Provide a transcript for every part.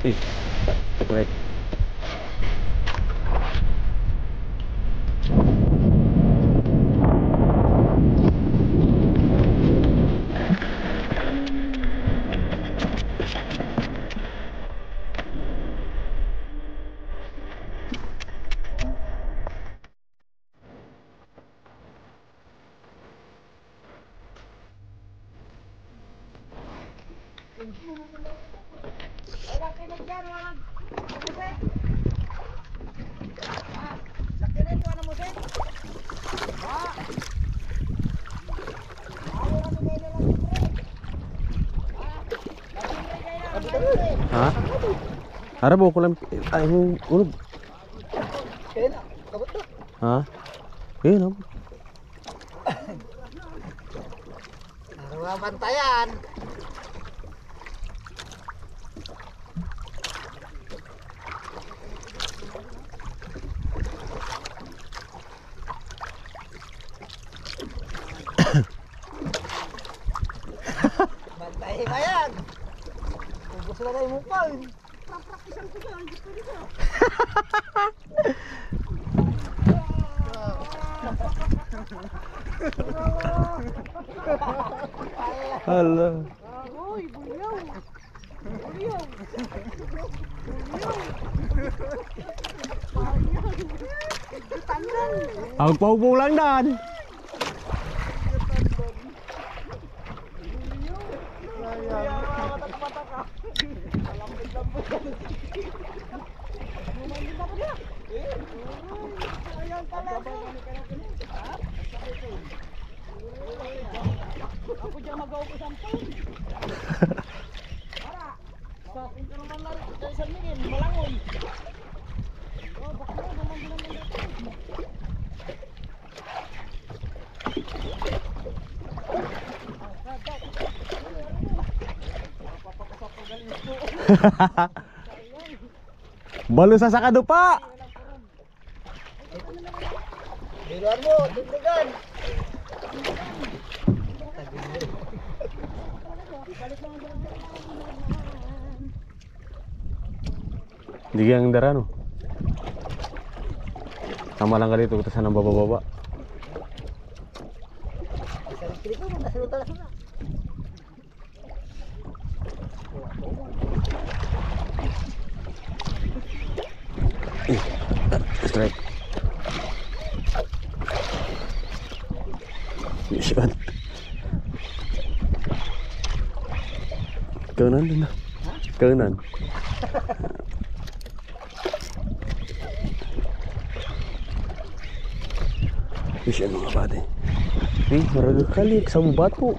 Eh, right. Ha? Harap ko lang ay ulog. Ha? Ayun. Bantayan. Bantayan ba yan? Gusto na kayo mukha. Praktisan ko dyan. Hala. Uy, bulyaw. Bulyaw. Tandang. Ang paupo lang dan. Ako dyan mag-aupos ang phone. Para, sa akin ka naman lari, sa isang mingin, malangoy. Oh, baka na, naman bilang ng natin. Balusa sa kadupa. Biluan mo, tuntugan. Hindi yang darano. Sama lang ka dito, kita sana baba-baba. Strike. Yun. Kanan din na. Kanan. Yan mga pade. Maraga kali sa bato.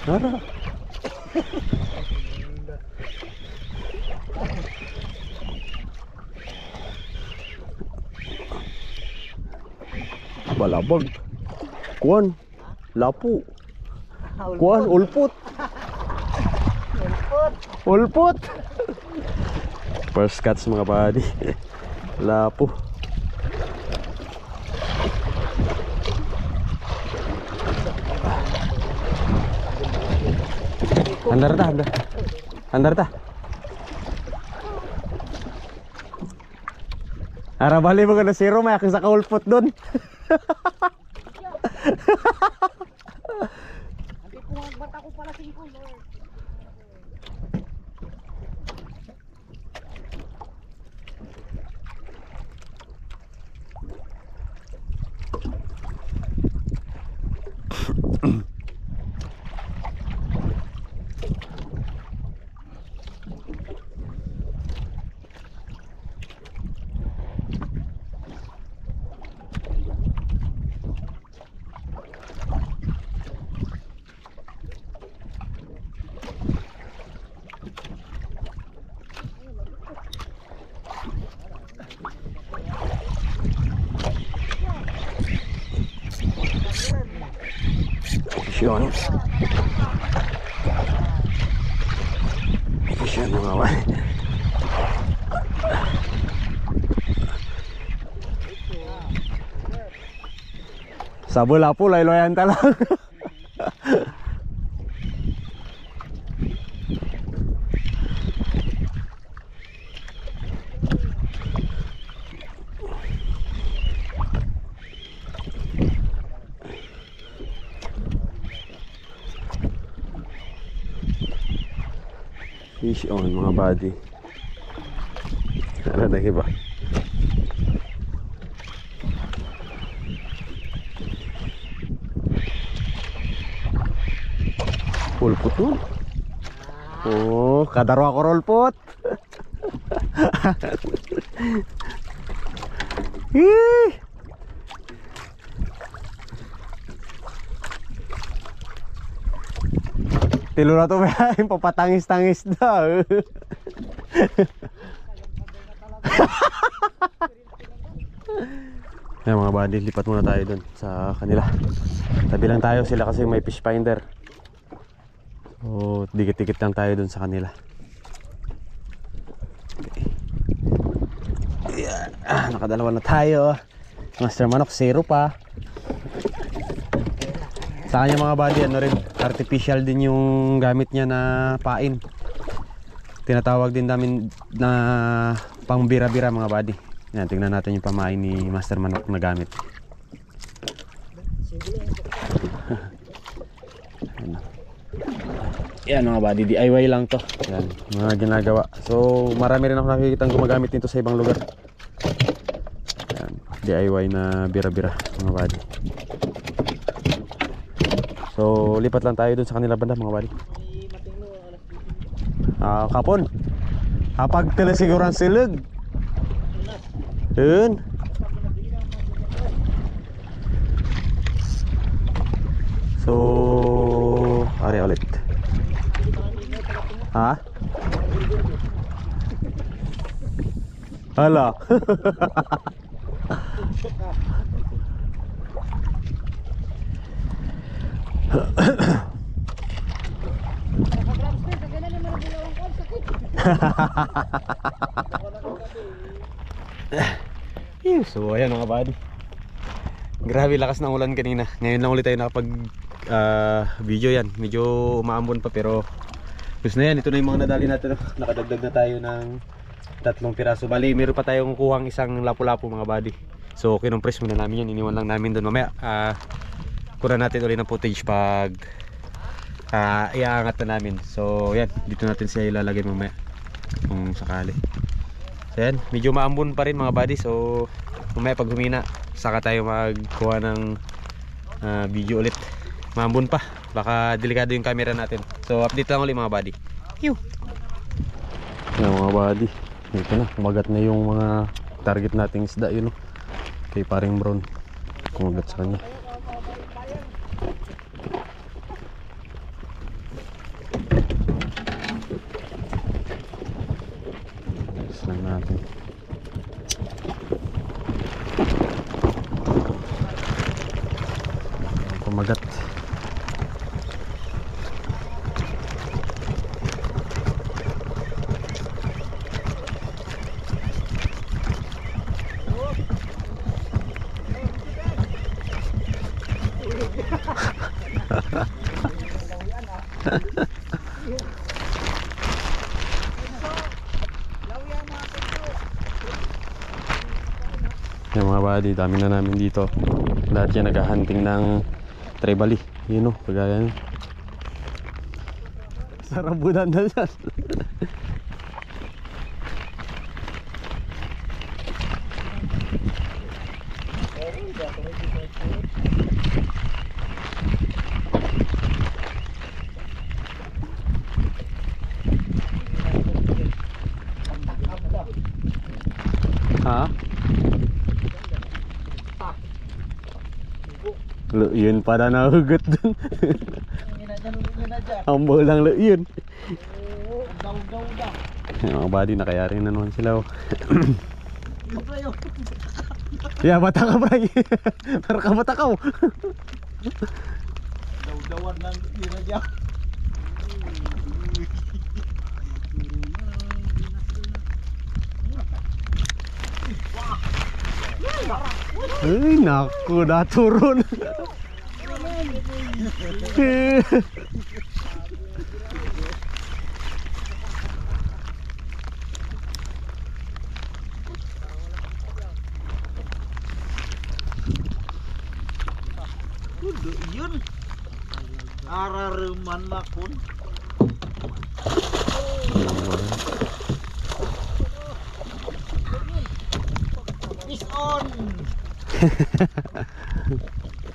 Nara. Balabag. Kuan. Lapu. Kuan ulput. Ulput. First cuts mga padi. Lapu. Andar ta, andar. Andar ta. Ara bali mo ka na zero, may aking sa kaulpot doon. Hindi ko magbata ko pala 5 Lord. Yun. Yan mga kawan. Sa bola po, layloyan ta lang. Fish on mga buddy. Ano na ba? Pulpot nun. Oh, kadaro ako rolpot. Tilo na to ba? Yung papatangis-tangis daw. Yan mga buddy, lipat muna tayo dun sa kanila. Tabi lang tayo sila kasi may fish finder. So dikit-dikit lang tayo dun sa kanila. Yan. Nakadalawa na tayo. Master Manok, 0 pa. Sa kanya mga buddy, ano rin, artificial din yung gamit niya na pain. Tinatawag din namin na pang bira-bira mga buddy. Yan, tingnan natin yung pamain ni Master Manok na gamit. Yan mga buddy, DIY lang to. Yan, mga ginagawa. So marami rin ako nakikitang gumagamit nito sa ibang lugar. Yan, DIY na bira-bira mga buddy. So lipat lang tayo dun sa kanila banda mga buddy. Kapon kapag telesigurang silog yun. So ari ulit. Ha? Hala. So ayan mga buddy, grabe lakas ng ulan kanina. Ngayon lang ulit tayo nakapag video. Yan, medyo umaambon pa pero gusto na yan. Ito na yung mga nadali natin. Nakadagdag na tayo ng 3 piraso. Bali meron pa tayong kuhang isang lapu-lapu mga buddy. So kinompress muna namin yun, iniwan lang namin doon. Mamaya kunan natin ulit ng footage pag iaangat na namin. So yan, dito natin siya ilalagay mamaya kung sakali. So yan, medyo maambon pa rin mga buddy. So mamaya pag humina saka tayo magkuha ng video ulit. Maambon pa, baka delikado yung camera natin. So update lang ulit mga buddy. Yan mga buddy, ito na, kumagat na yung mga target nating isda yun, kay paring brown. Kumagat sa kanya. Lang natin. Kumagat. Yung mga buddy, dami na namin dito. Lahat yan naghahunting ng tribali. Yun o, pagaya yun. Sarabudan na dyan. Ha? Lo, yun para nahugot dun. Ang bolang lo yun. Yung mga buddy, nakayari na naman sila. Yeah, bata ka bray. Para ka bata ka. Daw-dawan lang dinadya. Ay, naku, naturon. Yun. Araruman makun. Is on.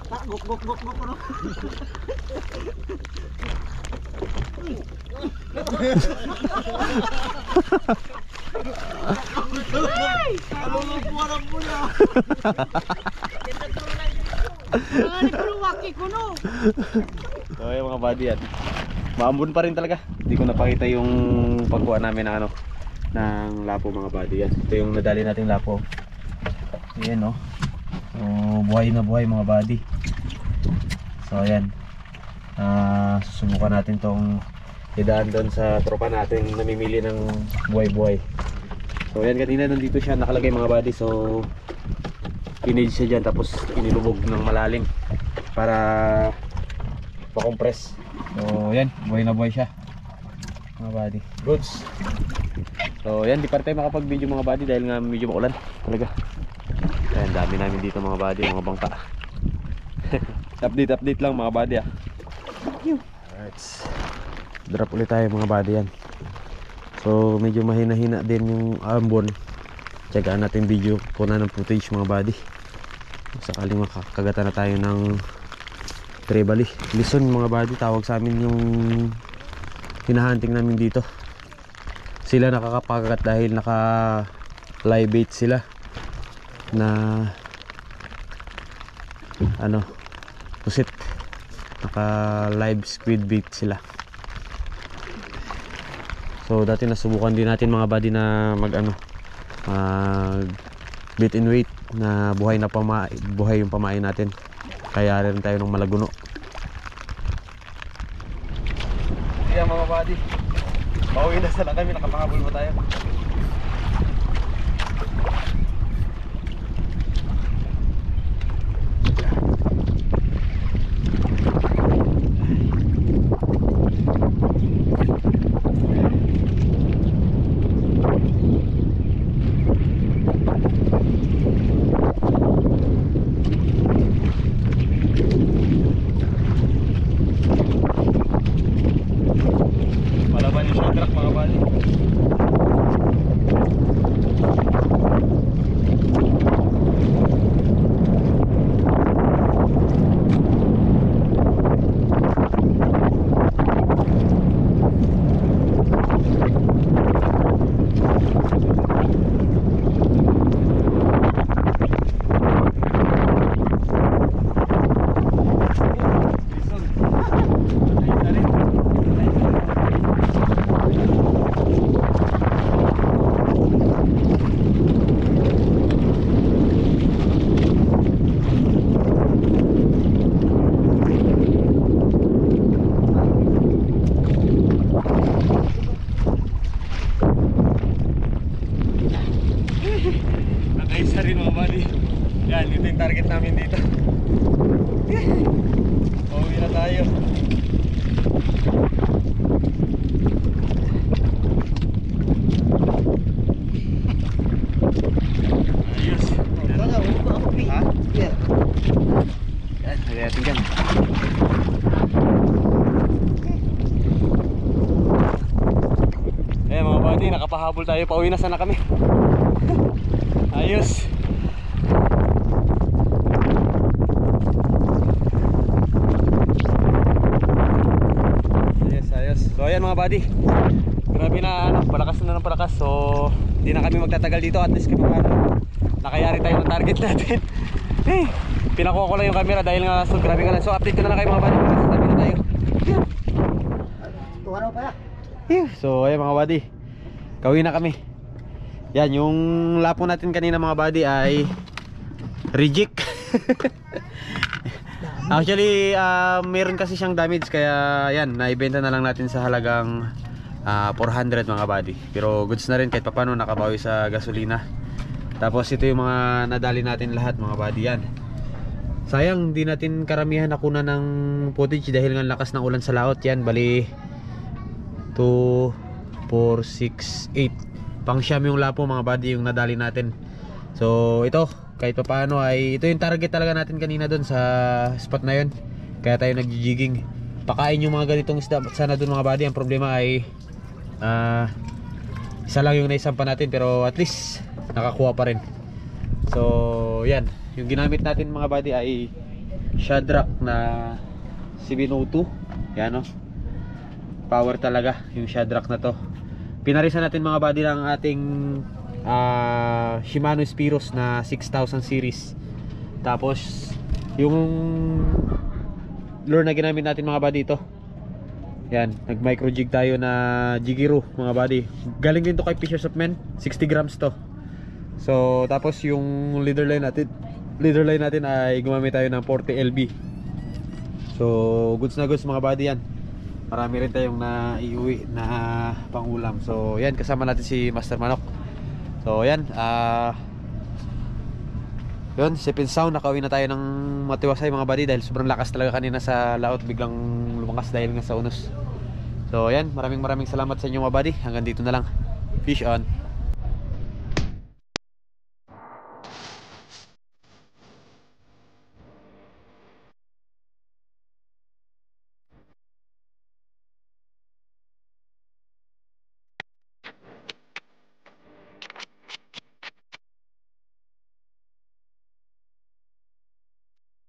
Tak gok gok gok gok no. Halo lu puara mula. Ang luwaki ko no. So yung mga buddy yan, maambon pa rin talaga. Hindi ko napakita yung pagkuha namin ng ano, ng lapo mga buddy yan. Ito yung nadali nating lapo. Ayan no. So buhay na buhay mga buddy. So ayan, susubukan natin tong idaan doon sa tropa natin namimili ng buhay-buhay. So ayan, kanina nandito siya nakalagay mga buddy. So pinage siya dyan, tapos inilubog ng malalim para pa-compress. So yan, buhay na buhay siya mga buddy. Goods. So yan, di pa tayo makapag-video mga buddy dahil nga medyo maulan talaga. Ayan, dami namin dito mga buddy, mga bangka. Update lang mga buddy ah. Alright, drop ulit tayo mga buddy yan. So medyo mahina-hina din yung ambon. Tsagaan natin video po na ng footage mga buddy. Sakaling makakagata na tayo ng trebali. Lison mga buddy, tawag sa amin yung hinahunting namin dito. Sila nakakapagat dahil naka live bait sila na ano, pusit. Naka live squid bait sila. So dati nasubukan din natin mga buddy na mag ano, bait and weight na buhay yung pamain natin. Kaya rin tayo ng malaguno. Kaya mga buddy, pauwi na sana kami, nakapahabol pa tayo. Nakaisa rin mga buddy. Yan, ito yung target namin dito. Pauwi na tayo. Ayos. Ha? Yan, lagay natin dyan. Eh mga buddy, nakapahabol tayo. Pauwi na sana kami. Ayos. Ayos. So ayan mga buddy, grabe na ano, palakas na ng palakas. So hindi na kami magtatagal dito. At least kami nakayari tayo ng target natin. Pinakuha ko lang yung camera dahil nga so grabe nga lang. So update ko na lang kayo mga buddy. Tabi na tayo. So ayan mga buddy, kawin na kami. Yan, yung lapo natin kanina mga buddy ay reject. Actually, meron kasi siyang damage, kaya yan, naibenta na lang natin sa halagang 400 mga buddy. Pero goods na rin kahit papano, nakabawi sa gasolina. Tapos ito yung mga nadali natin lahat mga buddy yan. Sayang hindi natin karamihan nakuna ng footage dahil nga lakas ng ulan sa laot yan. Bali 2, 4, 6, 8 pang siyam yung lapo mga buddy yung nadali natin. So ito kahit pa paano ay ito yung target talaga natin kanina doon sa spot na yun. Kaya tayo nag-jigging. Pakain yung mga ganitong isda sana doon mga buddy. Ang problema ay isa lang yung naisampa natin pero at least nakakuha pa rin. So yan, yung ginamit natin mga buddy ay Shadrack na 702. Yan o, power talaga yung Shadrack na to. Pinarisan natin mga buddy ng ating Shimano Spiros na 6000 series. Tapos yung lure na ginamit natin mga buddy ito, yan, nag micro jig tayo na Jigiro mga buddy. Galing din to kay Fishers of Men, 60 grams to. So tapos yung leader line natin ay gumamit tayo ng 40 LB. So goods na goods mga buddy yan. Marami rin tayong naiuwi na pangulam. So yan, kasama natin si Master Manok. So yan, yun, safe and sound, nakauwi na tayo ng matiwasay mga buddy dahil sobrang lakas talaga kanina sa laot, biglang lumakas dahil nga sa unos. So yan, maraming salamat sa inyo mga buddy. Hanggang dito na lang. Fish on.